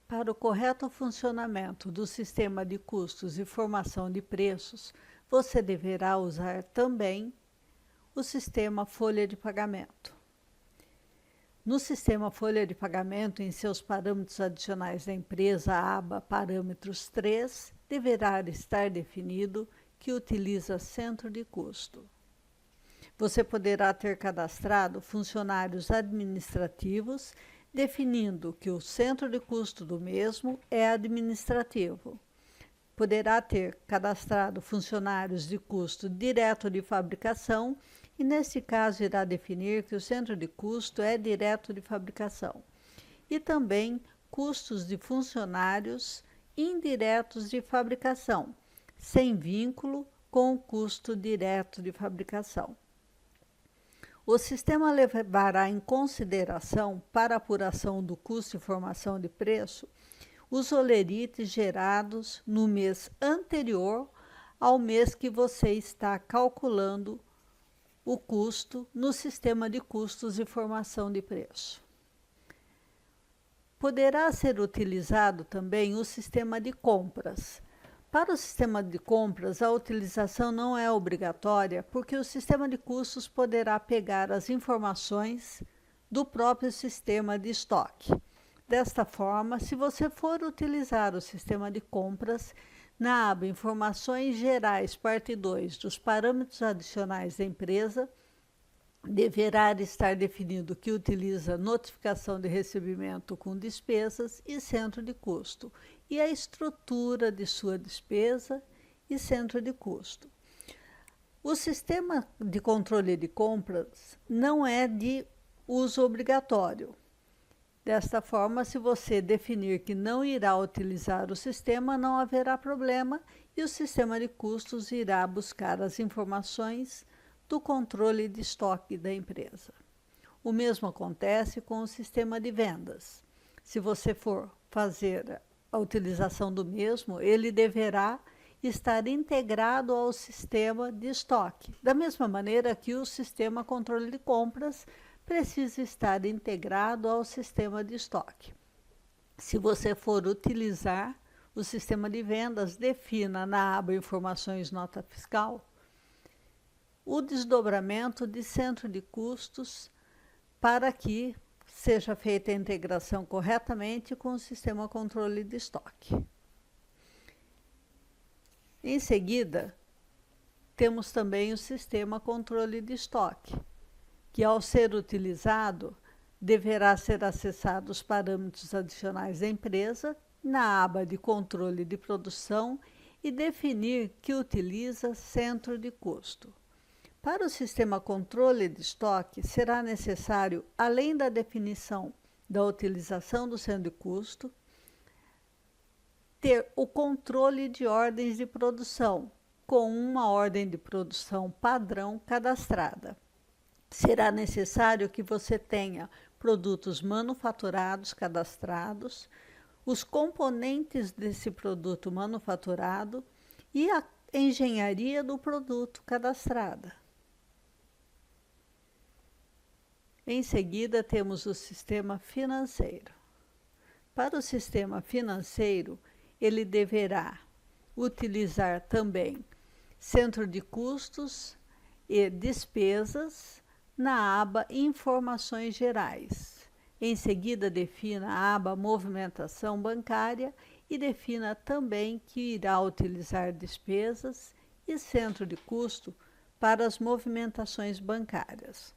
Para o correto funcionamento do sistema de custos e formação de preços, você deverá usar também o sistema folha de pagamento. No sistema folha de pagamento, em seus parâmetros adicionais da empresa, a aba Parâmetros 3, deverá estar definido que utiliza centro de custo. Você poderá ter cadastrado funcionários administrativos, definindo que o centro de custo do mesmo é administrativo. Poderá ter cadastrado funcionários de custo direto de fabricação e, nesse caso, irá definir que o centro de custo é direto de fabricação. E também custos de funcionários indiretos de fabricação, sem vínculo com o custo direto de fabricação. O sistema levará em consideração, para a apuração do custo e formação de preço, os olerites gerados no mês anterior ao mês que você está calculando o custo no sistema de custos e formação de preço. Poderá ser utilizado também o sistema de compras. Para o sistema de compras, a utilização não é obrigatória, porque o sistema de custos poderá pegar as informações do próprio sistema de estoque. Desta forma, se você for utilizar o sistema de compras, na aba Informações Gerais, parte 2, dos parâmetros adicionais da empresa, deverá estar definido que utiliza notificação de recebimento com despesas e centro de custo, e a estrutura de sua despesa e centro de custo. O sistema de controle de compras não é de uso obrigatório. Desta forma, se você definir que não irá utilizar o sistema, não haverá problema e o sistema de custos irá buscar as informações do controle de estoque da empresa. O mesmo acontece com o sistema de vendas. Se você for fazer a utilização do mesmo, ele deverá estar integrado ao sistema de estoque, da mesma maneira que o sistema controle de compras precisa estar integrado ao sistema de estoque. Se você for utilizar o sistema de vendas, defina na aba Informações Nota Fiscal o desdobramento de centro de custos para que seja feita a integração corretamente com o sistema controle de estoque. Em seguida, temos também o sistema controle de estoque, que ao ser utilizado, deverá ser acessado os parâmetros adicionais da empresa na aba de controle de produção e definir que utiliza centro de custo. Para o sistema controle de estoque, será necessário, além da definição da utilização do centro de custo, ter o controle de ordens de produção, com uma ordem de produção padrão cadastrada. Será necessário que você tenha produtos manufaturados cadastrados, os componentes desse produto manufaturado e a engenharia do produto cadastrada. Em seguida, temos o sistema financeiro. Para o sistema financeiro, ele deverá utilizar também centro de custos e despesas na aba Informações Gerais. Em seguida, defina a aba Movimentação Bancária e defina também que irá utilizar despesas e centro de custo para as movimentações bancárias.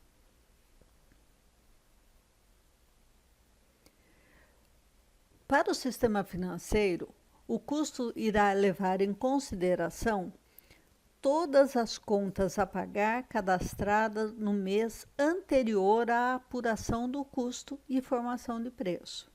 Para o sistema financeiro, o custo irá levar em consideração todas as contas a pagar cadastradas no mês anterior à apuração do custo e formação de preço,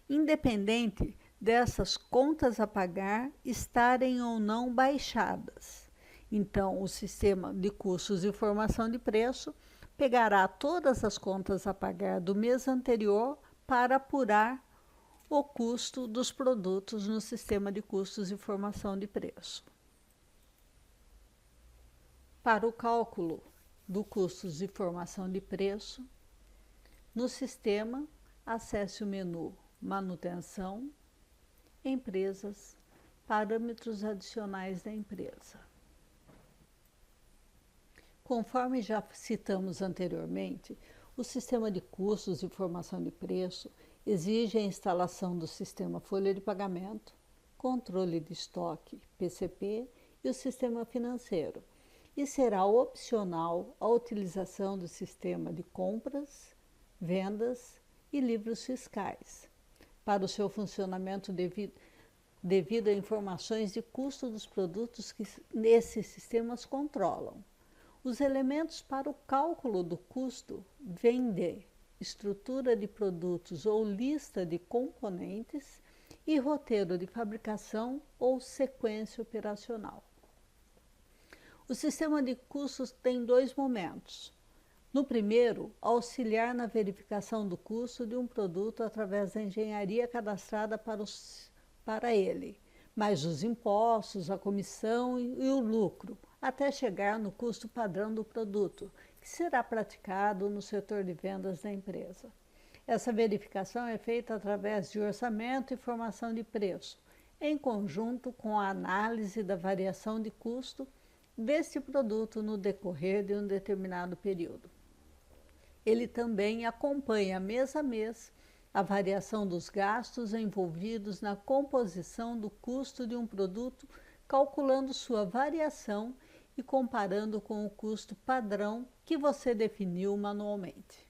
independente dessas contas a pagar estarem ou não baixadas. Então, o sistema de custos e formação de preço pegará todas as contas a pagar do mês anterior para apurar o custo dos produtos no sistema de custos e formação de preço. Para o cálculo do custos de formação de preço, no sistema, acesse o menu Manutenção, empresas, parâmetros adicionais da empresa. Conforme já citamos anteriormente, o sistema de custos e formação de preço exige a instalação do sistema folha de pagamento, controle de estoque, PCP, e o sistema financeiro, e será opcional a utilização do sistema de compras, vendas e livros fiscais, para o seu funcionamento devido a informações de custo dos produtos que esses sistemas controlam. Os elementos para o cálculo do custo vêm de estrutura de produtos ou lista de componentes e roteiro de fabricação ou sequência operacional. O sistema de custos tem dois momentos. No primeiro, auxiliar na verificação do custo de um produto através da engenharia cadastrada para ele, mais os impostos, a comissão e o lucro, até chegar no custo padrão do produto, que será praticado no setor de vendas da empresa. Essa verificação é feita através de orçamento e formação de preço, em conjunto com a análise da variação de custo deste produto no decorrer de um determinado período. Ele também acompanha mês a mês a variação dos gastos envolvidos na composição do custo de um produto, calculando sua variação e comparando com o custo padrão que você definiu manualmente.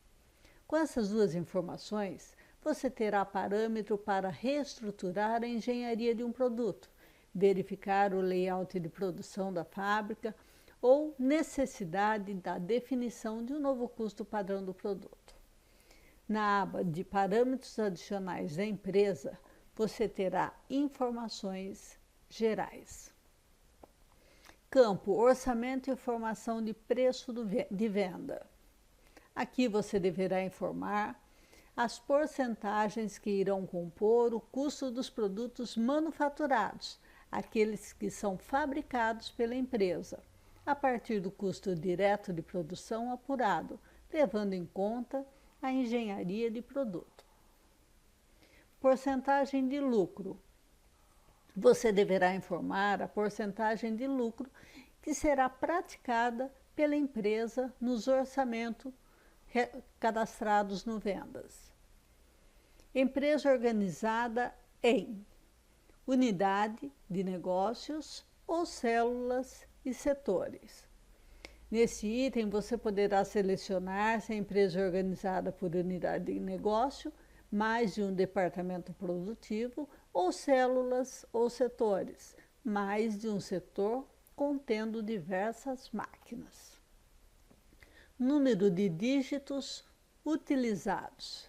Com essas duas informações, você terá parâmetro para reestruturar a engenharia de um produto, verificar o layout de produção da fábrica ou necessidade da definição de um novo custo padrão do produto. Na aba de parâmetros adicionais da empresa, você terá informações gerais. Campo orçamento e informação de preço de venda. Aqui você deverá informar as porcentagens que irão compor o custo dos produtos manufaturados, aqueles que são fabricados pela empresa, a partir do custo direto de produção apurado, levando em conta a engenharia de produto. Porcentagem de lucro. Você deverá informar a porcentagem de lucro que será praticada pela empresa nos orçamentos cadastrados no Vendas. Empresa organizada em unidade de negócios ou células e setores. Nesse item, você poderá selecionar se a empresa é organizada por unidade de negócio, mais de um departamento produtivo, ou células ou setores, mais de um setor contendo diversas máquinas. Número de dígitos utilizados.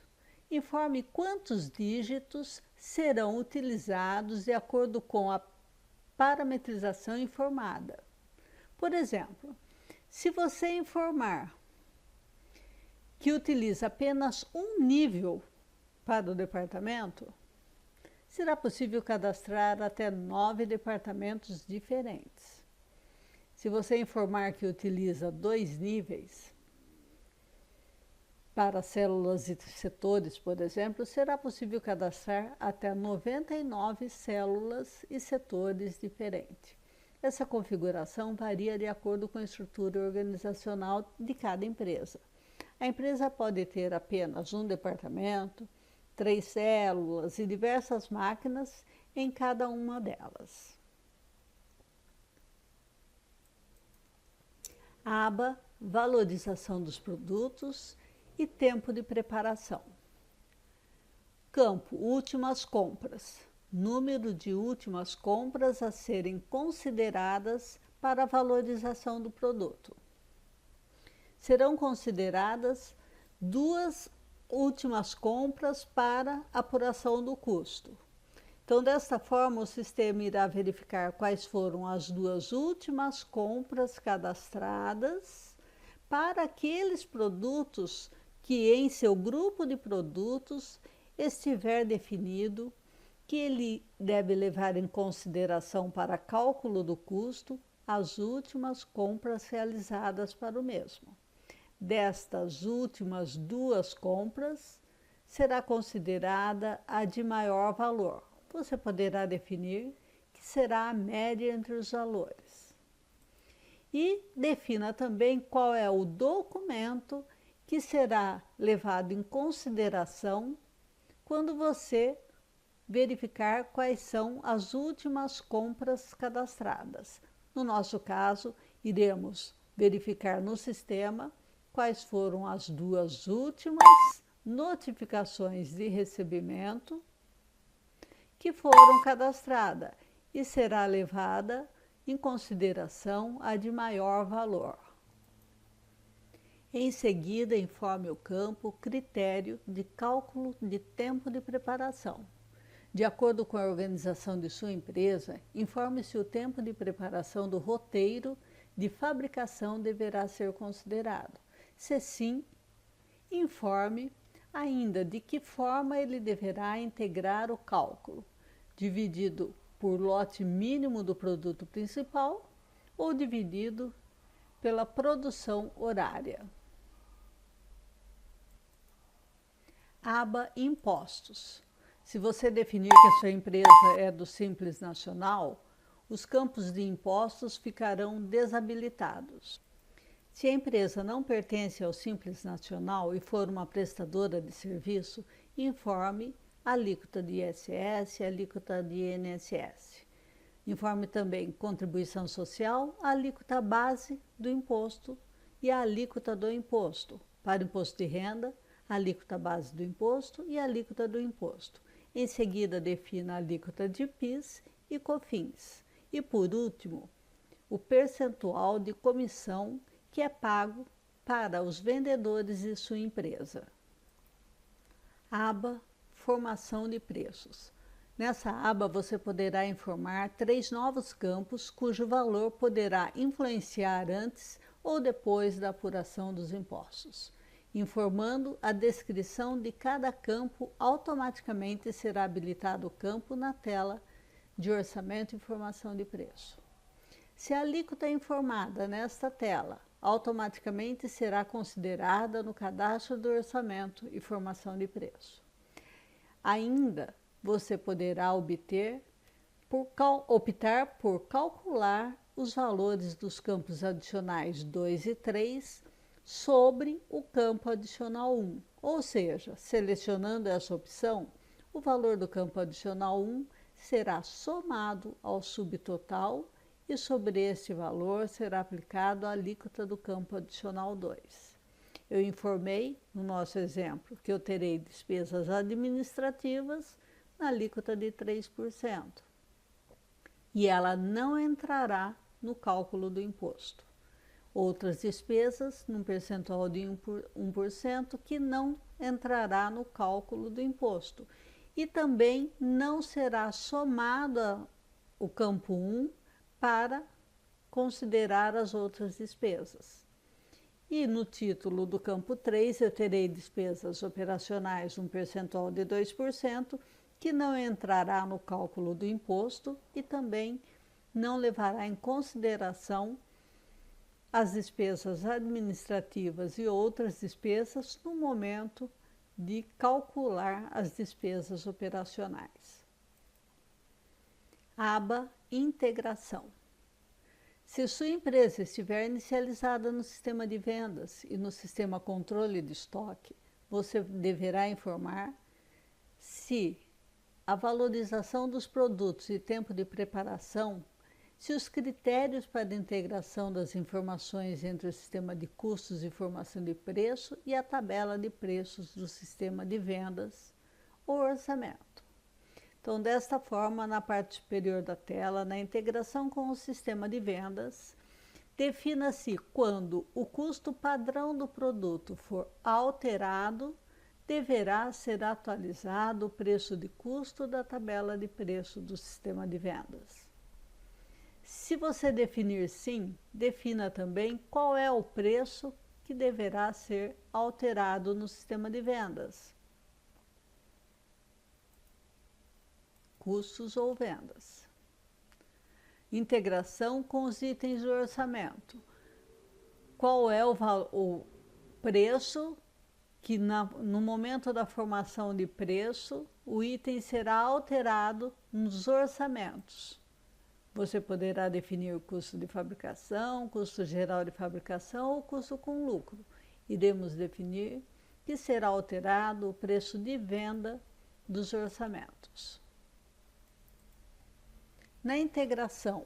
Informe quantos dígitos serão utilizados de acordo com a parametrização informada. Por exemplo, se você informar que utiliza apenas um nível para o departamento, será possível cadastrar até 9 departamentos diferentes. Se você informar que utiliza 2 níveis para células e setores, por exemplo, será possível cadastrar até 99 células e setores diferentes. Essa configuração varia de acordo com a estrutura organizacional de cada empresa. A empresa pode ter apenas um departamento, 3 células e diversas máquinas em cada uma delas. Aba Valorização dos produtos e tempo de preparação. Campo Últimas compras. Número de últimas compras a serem consideradas para a valorização do produto. Serão consideradas 2 últimas compras para apuração do custo. Então, desta forma, o sistema irá verificar quais foram as 2 últimas compras cadastradas para aqueles produtos que em seu grupo de produtos estiver definido que ele deve levar em consideração para cálculo do custo as últimas compras realizadas para o mesmo. Destas últimas 2 compras, será considerada a de maior valor. você poderá definir que será a média entre os valores. E defina também qual é o documento que será levado em consideração quando você verificar quais são as últimas compras cadastradas. No nosso caso, iremos verificar no sistema quais foram as 2 últimas notificações de recebimento que foram cadastradas e será levada em consideração a de maior valor. Em seguida, informe o campo critério de cálculo de tempo de preparação. De acordo com a organização de sua empresa, informe-se o tempo de preparação do roteiro de fabricação deverá ser considerado. Se sim, informe ainda de que forma ele deverá integrar o cálculo, dividido por lote mínimo do produto principal ou dividido pela produção horária. Aba Impostos. Se você definir que a sua empresa é do Simples Nacional, os campos de impostos ficarão desabilitados. Se a empresa não pertence ao Simples Nacional e for uma prestadora de serviço, informe a alíquota de ISS e a alíquota de INSS. Informe também contribuição social, a alíquota base do imposto e a alíquota do imposto. Para o imposto de renda, a alíquota base do imposto e a alíquota do imposto. Em seguida, defina a alíquota de PIS e COFINS. E, por último, o percentual de comissão que é pago para os vendedores de sua empresa. Aba Formação de Preços. Nessa aba você poderá informar 3 novos campos cujo valor poderá influenciar antes ou depois da apuração dos impostos. Informando a descrição de cada campo, automaticamente será habilitado o campo na tela de orçamento e informação de preço. Se a alíquota é informada nesta tela, automaticamente será considerada no cadastro do orçamento e formação de preço. Ainda, você poderá optar por calcular os valores dos campos adicionais 2 e 3 sobre o campo adicional 1, ou seja, selecionando essa opção, o valor do campo adicional 1 será somado ao subtotal e sobre este valor será aplicado a alíquota do campo adicional 2. Eu informei, no nosso exemplo, que eu terei despesas administrativas na alíquota de 3%. E ela não entrará no cálculo do imposto. Outras despesas, num percentual de 1%, que não entrará no cálculo do imposto. E também não será somado o campo 1 para considerar as outras despesas. E no título do campo 3, eu terei despesas operacionais, um percentual de 2%, que não entrará no cálculo do imposto e também não levará em consideração as despesas administrativas e outras despesas no momento de calcular as despesas operacionais. Aba Integração. Se sua empresa estiver inicializada no sistema de vendas e no sistema controle de estoque, você deverá informar se a valorização dos produtos e tempo de preparação, se os critérios para a integração das informações entre o sistema de custos e informação de preço e a tabela de preços do sistema de vendas ou orçamento. Então, desta forma, na parte superior da tela, na integração com o sistema de vendas, defina-se quando o custo padrão do produto for alterado, deverá ser atualizado o preço de custo da tabela de preço do sistema de vendas. Se você definir sim, defina também qual é o preço que deverá ser alterado no sistema de vendas. Custos ou vendas. Integração com os itens do orçamento. Qual é o preço que no momento da formação de preço, o item será alterado nos orçamentos. Você poderá definir o custo de fabricação, custo geral de fabricação ou custo com lucro. Iremos definir que será alterado o preço de venda dos orçamentos. Na integração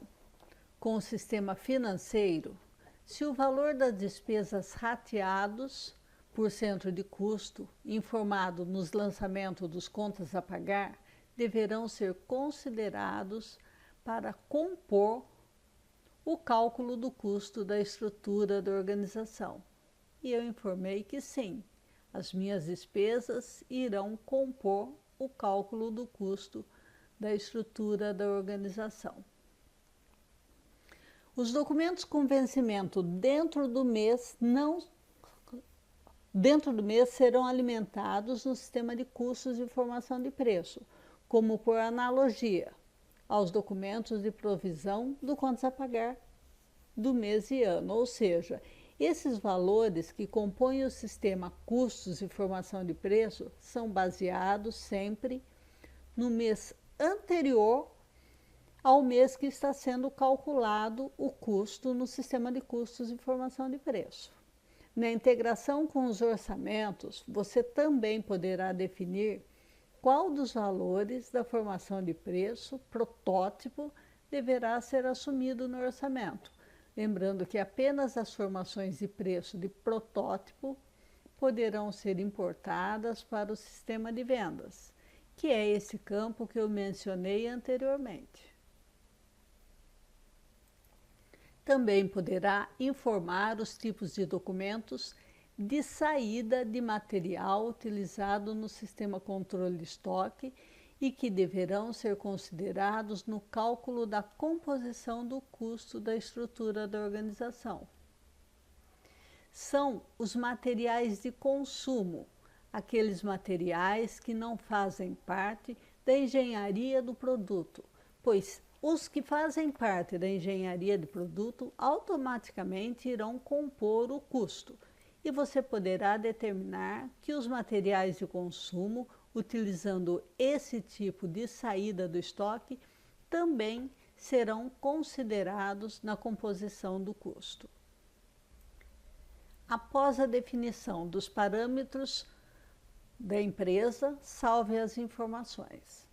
com o sistema financeiro, se o valor das despesas rateados por centro de custo, informado nos lançamentos dos contas a pagar, deverão ser considerados para compor o cálculo do custo da estrutura da organização. E eu informei que sim, as minhas despesas irão compor o cálculo do custo da estrutura da organização. Os documentos com vencimento dentro do mês serão alimentados no sistema de custos de formação de preço, como por analogia aos documentos de provisão do contas a pagar do mês e ano, ou seja, esses valores que compõem o sistema custos de formação de preço são baseados sempre no mês anterior ao mês que está sendo calculado o custo no sistema de custos de formação de preço. Na integração com os orçamentos, você também poderá definir qual dos valores da formação de preço, protótipo, deverá ser assumido no orçamento. Lembrando que apenas as formações de preço de protótipo poderão ser importadas para o sistema de vendas, que é esse campo que eu mencionei anteriormente. Também poderá informar os tipos de documentos de saída de material utilizado no sistema controle de estoque e que deverão ser considerados no cálculo da composição do custo da estrutura da organização. São os materiais de consumo, aqueles materiais que não fazem parte da engenharia do produto, pois os que fazem parte da engenharia de produto automaticamente irão compor o custo, e você poderá determinar que os materiais de consumo, utilizando esse tipo de saída do estoque, também serão considerados na composição do custo. Após a definição dos parâmetros da empresa, salve as informações.